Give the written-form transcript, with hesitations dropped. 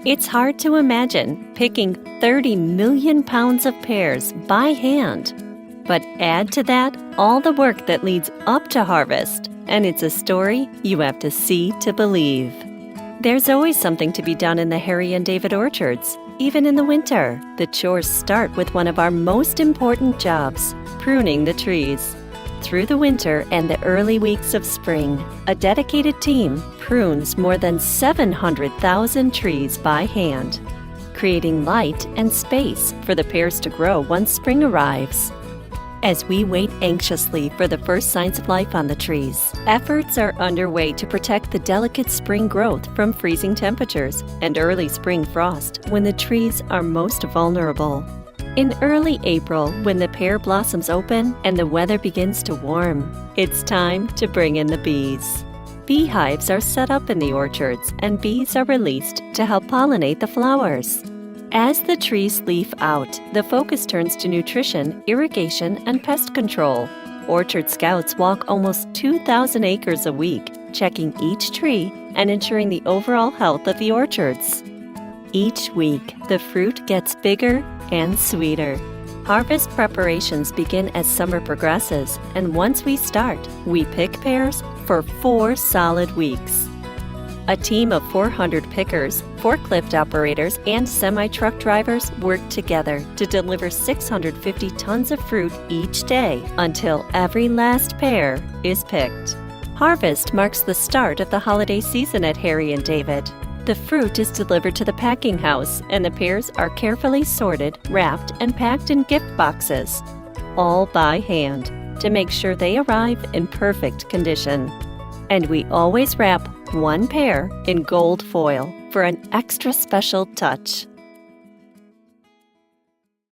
It's hard to imagine picking 30 million pounds of pears by hand. But add to that all the work that leads up to harvest, and it's a story you have to see to believe. There's always something to be done in the Harry and David orchards. Even in the winter, the chores start with one of our most important jobs, pruning the trees. Through the winter and the early weeks of spring, a dedicated team prunes more than 700,000 trees by hand, creating light and space for the pears to grow once spring arrives. As we wait anxiously for the first signs of life on the trees, efforts are underway to protect the delicate spring growth from freezing temperatures and early spring frost when the trees are most vulnerable. In early April, when the pear blossoms open and the weather begins to warm, it's time to bring in the bees. Beehives are set up in the orchards, and bees are released to help pollinate the flowers. As the trees leaf out, the focus turns to nutrition, irrigation, and pest control. Orchard scouts walk almost 2,000 acres a week, checking each tree and ensuring the overall health of the orchards. Each week, the fruit gets bigger and sweeter. Harvest preparations begin as summer progresses, and once we start, we pick pears for 4 solid weeks. A team of 400 pickers, forklift operators, and semi-truck drivers work together to deliver 650 tons of fruit each day until every last pear is picked. Harvest marks the start of the holiday season at Harry and David. The fruit is delivered to the packing house, and the pears are carefully sorted, wrapped, and packed in gift boxes, all by hand, to make sure they arrive in perfect condition. And we always wrap one pear in gold foil for an extra special touch.